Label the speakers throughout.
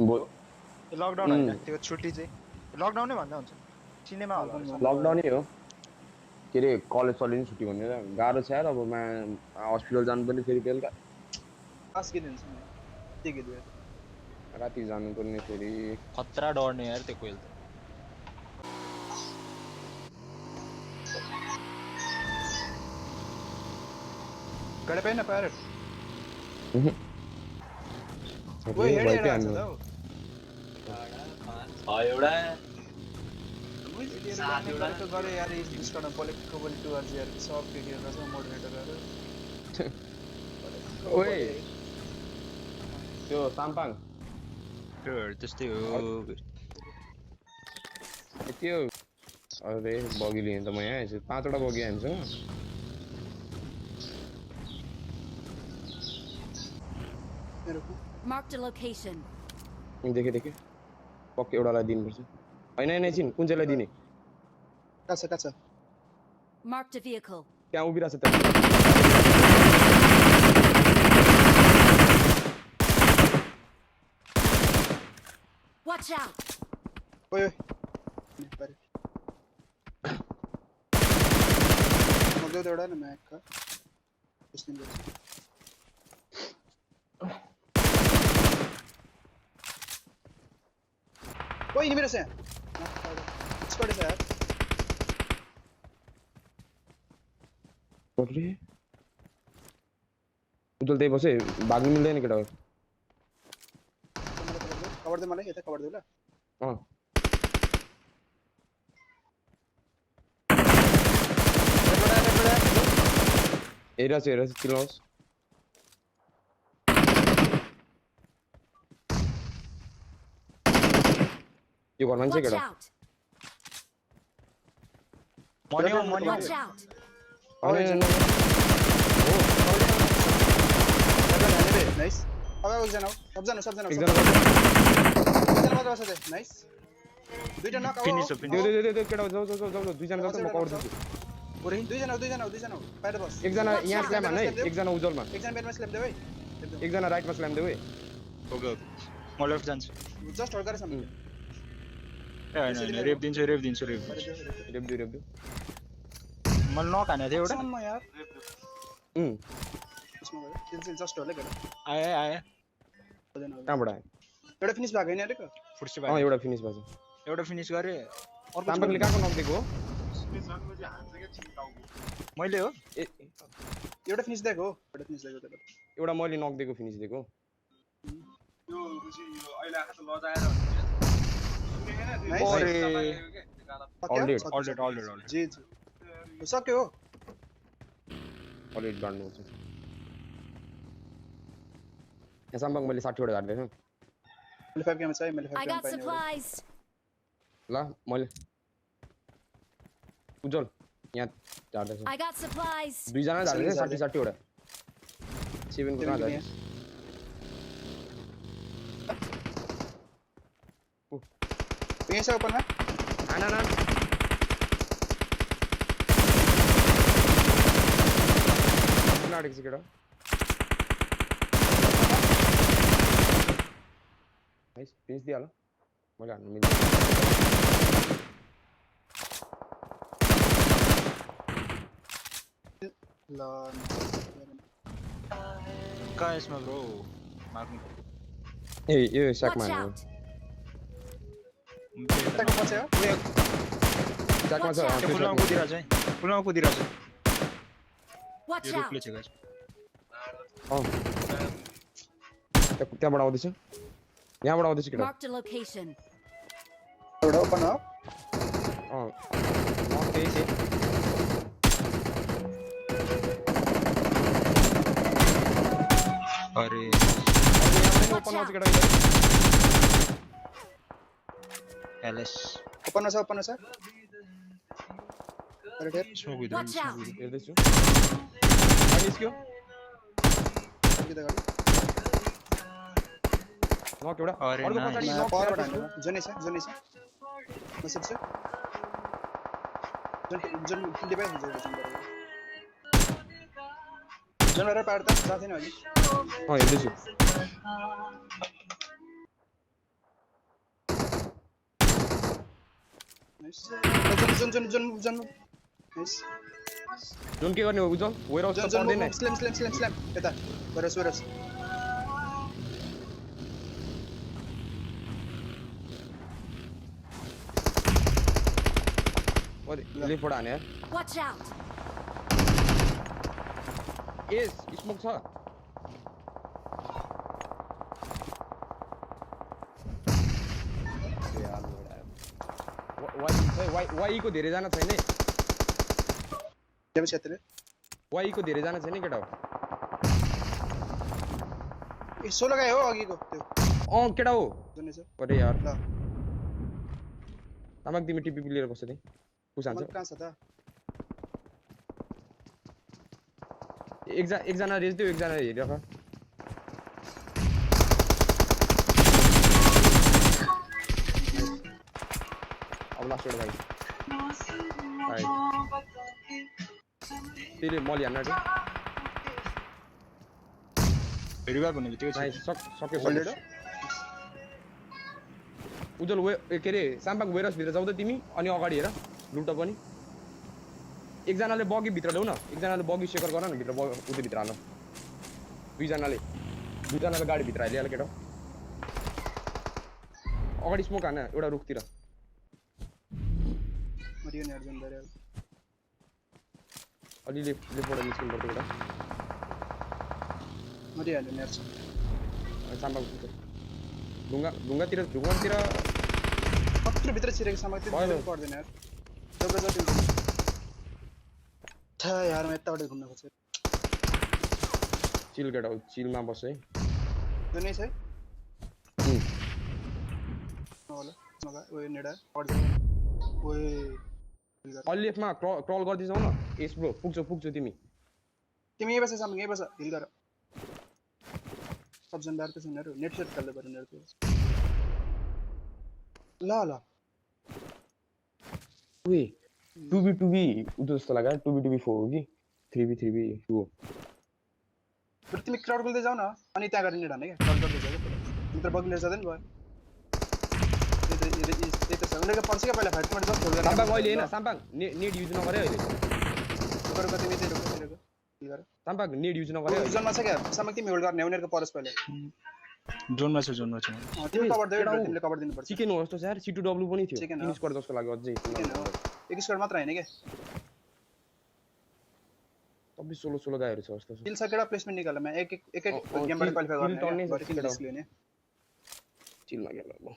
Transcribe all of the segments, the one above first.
Speaker 1: Lockdown हैन त्यो छुट्टी चाहिँ लकडाउन नै भन्दा हुन्छ सिनेमा हल
Speaker 2: लकडाउन नै हो के रे कलेज सलेज छुट्टी भन्ने गाह्रो छ यार अब हस्पिटल जानु पनि फेरि बेलुका
Speaker 3: पास के दिन्छ नि के दियो
Speaker 2: राति जानु पर्ने फेरि
Speaker 1: खतरा डर्ने यार त्यो कोइल त
Speaker 3: गडे पैन पैरेट
Speaker 2: ओए
Speaker 3: हेडे
Speaker 2: हेडे
Speaker 3: हेडे
Speaker 1: एउटा
Speaker 3: साथीहरुको गरे यार इस डिस्कर्ड पोलिटिकल टुवर्ड्स यार सब के रहेछ मोडरेटरहरु
Speaker 2: ओए त्यो साम्पाङ
Speaker 1: त्यस्तै हो
Speaker 2: त्यो अरे बगी लिएँ त म यहाँ आएछु 5 वटा बगी आएछ
Speaker 4: Mark the location.
Speaker 2: देखे पक्कै एउटालाई दिनुपर्छ हैन हैन छिन कुन चाहिँलाई दिने
Speaker 3: काछ
Speaker 4: Mark the vehicle.
Speaker 2: त्यहाँ उभिरहेछ त
Speaker 4: Watch out.
Speaker 3: ओए मग एउटा न म्याक का त्यसले गर्छ ओए नि मेरो से स्क्वाड छ यार
Speaker 2: अरे उजल त्यही बसे भाग्नु मिल्दैन केटा
Speaker 3: कभर दे मलाई यता कभर दे ल
Speaker 2: हेरा चिल्लाउस यो घरमा चाहिँ
Speaker 4: Watch
Speaker 2: केटा
Speaker 4: out.
Speaker 1: मन्यो
Speaker 4: Watch out.
Speaker 2: अरे
Speaker 3: नाइस अब एकजना सबजना
Speaker 2: एकजना
Speaker 3: मात्र बस दे नाइस दुईटा नक आउ
Speaker 1: फिनिश
Speaker 2: दे केटा जाऊ दुईजना जाऊ म कभर दिन्छु
Speaker 3: ओरे दुईजना पाएर बस
Speaker 2: एकजना यहाँ स्ल्याम हान है एकजना उजलमा
Speaker 3: एकजना बेडमा स्ल्याम दे ओइ
Speaker 2: एकजना राइटमा स्ल्याम दे ओइ
Speaker 1: ओके म लेफ्ट जान्छु
Speaker 3: जस्ट होल्ड गरेछ
Speaker 1: ए हैन रेप दिन्छु
Speaker 2: रेप दे
Speaker 1: मैले नक हाने थियो एउटा
Speaker 3: सम्म यार त्यसमा गयो तिन जस्ट होल्ड गरे
Speaker 1: आए
Speaker 2: कहाँबाट आयो
Speaker 3: एउटा फिनिश भएको हैन अरेको
Speaker 1: फुर्सी
Speaker 2: अँ एउटा फिनिश भएछ
Speaker 1: एउटा फिनिश गरे अर्को
Speaker 2: ताम्बरले कहाँको नक दिएको हो
Speaker 1: मैले हो
Speaker 3: एउटा फिनिश दिएको त्यसले
Speaker 2: एउटा मैले नक दिएको फिनिश दिएको
Speaker 5: यो अहिले आएको त लजाएर
Speaker 2: अलरेडी
Speaker 3: जी सक्यो हो
Speaker 2: अलरेडी गाड्नु हुन्छ यहाँ सम्भव मैले 60 वटा गाड्दै छु
Speaker 3: मैले 5 गेम चाहिँ मैले 5
Speaker 4: I
Speaker 3: गेम
Speaker 4: got
Speaker 3: पाइने
Speaker 4: supplies.
Speaker 2: ल मैले उज्जवल यहाँ झार्दै छु
Speaker 4: I got supplies.
Speaker 2: दुईजना झार्दै 60 वटा 7 को कहाँ झार्दै
Speaker 3: यही छ ओपनमा
Speaker 2: आना नाडेको छ केटा नाइस फिनिश दिइहाल मैले हान्नु मिल्दैन
Speaker 3: ल
Speaker 1: कहाँ यसमा ब्रो मार्नु
Speaker 2: ए यो स्याकमा
Speaker 4: Watch
Speaker 2: हान्नु
Speaker 4: out.
Speaker 3: यताको पछि हो
Speaker 2: स्याकमा छ
Speaker 1: फुलमा कुदिरहेछ है फुलमा कुदिरहेछ
Speaker 4: Watch
Speaker 1: यो
Speaker 4: out.
Speaker 1: रुखले छ गाइस
Speaker 2: त्यहाँबाट आउँदैछ यहाँबाट आउँदैछ केटा
Speaker 4: Mark the location.
Speaker 3: एउटा ओपन हो
Speaker 2: म त्यही छ
Speaker 1: अरे
Speaker 2: ओपन आउँछ केटा
Speaker 1: एलएस
Speaker 3: ओपन छ अरे der
Speaker 1: smoke with
Speaker 4: Watch out.
Speaker 2: हेर्दैछु निस्क्यो
Speaker 3: के त गर्नु
Speaker 2: नक एउटा
Speaker 1: अरे
Speaker 2: अर्को
Speaker 1: nice.
Speaker 2: पछाडि
Speaker 3: म
Speaker 2: नक
Speaker 3: पावरबाट हान्नु जनै छ मसित छ जन डिभाइस हुन्छ जनरे पार त जाथेन अहिले
Speaker 2: हेर्दैछु
Speaker 3: नाइस जन नाइस
Speaker 2: जुन के गर्ने हो उज्जवल वेयर हाउस त
Speaker 3: जन
Speaker 2: पर्दैन
Speaker 3: स्ल्याम यता वरस
Speaker 2: लेफ्टबाट हाने यार
Speaker 4: Watch out!
Speaker 2: एस स्मोक छ वाई को धेरै जना छैन
Speaker 3: जब क्षेत्र
Speaker 2: वाई को धेरै जना छैन केटा
Speaker 3: ए 16 गाय हो अघिको त्यो
Speaker 2: केटा हो
Speaker 3: जन्ने छ
Speaker 2: अरे यार
Speaker 3: ल
Speaker 2: तमक तिमी टिपी लिएर बस्छ नि पुसान्छ
Speaker 3: कहाँ छ त
Speaker 2: एकजना रेज दियो एकजना हेरिराख अब लास्ट भाइ तेरे मल हान्न आँट्यो
Speaker 1: रिभाइभ हुने बित्तिकै
Speaker 2: नाइस सक्यो
Speaker 3: होल्डेड
Speaker 2: उज्जवल के अरे साम्पाङ वेयरहाउस भित्र जाउँदै तिमी अनि अगाडि हेर लुट पनि एकजनाले बगी भित्र ल्याउ न एकजनाले बगी सेकर गर न भित्र उतै भित्र हाल्नु दुईजनाले गाडी भित्र हालिहाल केटा अगाडि स्मोक हान एउटा रुखतिर
Speaker 3: मरियो नि अर्जुन दाइ
Speaker 2: अलि लेफ्टबाट निस्किनु पर्छ एउटा
Speaker 3: मरिहाल्यो नि अर्जुन
Speaker 2: साम्पाङ ढुङ्गातिर
Speaker 3: कत्रो भित्र छिरेको समाज त्यो पर्दैन यार जब था यार म यताबाट घुम्न खोज्छु
Speaker 2: चिल केटा हो चिलमा बस है
Speaker 3: जन्ने छ है होला मगा ओए नेडा पर्छ ओए
Speaker 2: अलि लेफ्टमा क्रल गर्दैछौ न यस ब्रो पुग्छौ तिमी
Speaker 3: यही बस सामने यही बस हिल गर सब जनदार त छैन नेट सेट गर्दै पर्यो नेट ल
Speaker 2: उही 2v2v उतो जस्तो लाग्यो 2v2v4 हो कि 3v3v2 हो
Speaker 3: बरु तिमी क्राउड बोल्दै जाऊ न अनि त्यहाँ गएर नेट हाने क्या क्राउड गर्दै जाऊ मित्र बगलेर जाँदैन भयो त्यही त छ उनीहरूको पर्छ क्या पहिला 5 मिनट जस्ट होल्ड
Speaker 2: साम्पाङ अहिले हैन साम्पाङ नेट युज नगरे अहिले
Speaker 3: गरौ कति मिति रोक्छ
Speaker 2: साम्पाङ नेट युज नगरे अहिले
Speaker 3: जोनमा छ क्या साम्पाङ तिमी होल्ड गर्ने उनीहरूको परस पहिला
Speaker 1: जोनमा छ
Speaker 3: तिमी कभर देऊ तिमीले कभर दिनुपर्छ
Speaker 2: चिकन हो जस्तो छ यार C2W पनि थियो
Speaker 3: चिकन
Speaker 2: 3 स्क्वाड जस्तो लाग्यो अझै
Speaker 3: एक स्क्वाड मात्र हैन के
Speaker 2: सबै 16 गायहरु छ जस्तो छ
Speaker 3: किल सकेडा प्लेसमेन्ट निकाल्न म एक गेमबाट क्वालिफाई गर्ने किल रिस्क लिने
Speaker 2: चिलमा गेल ल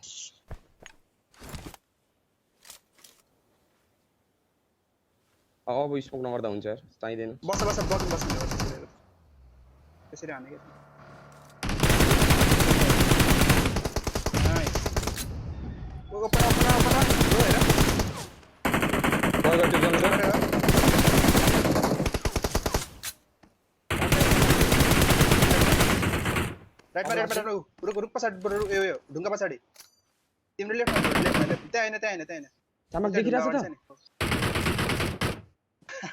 Speaker 2: अब स्मोक नगर्दा हुन्छ यार चाहिदैन
Speaker 3: बस ब्लकिङ बस्ने हो त्यसरी हाने के नाइस ओपन हो हेर
Speaker 2: बल गर्दै जानु छ
Speaker 3: राइट रुक पछाडी यो ढुङ्गा पछाडी तिम्रो लेफ्ट त्यहाँ हैन
Speaker 2: सामक देखिरहेछ त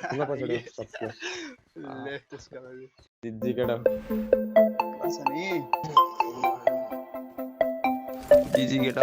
Speaker 2: ढुङ्गा पछाडी सक्यो
Speaker 3: ले त्यसका लागि
Speaker 2: दिदी केटा
Speaker 3: पर्छ नि
Speaker 2: दिदी केटा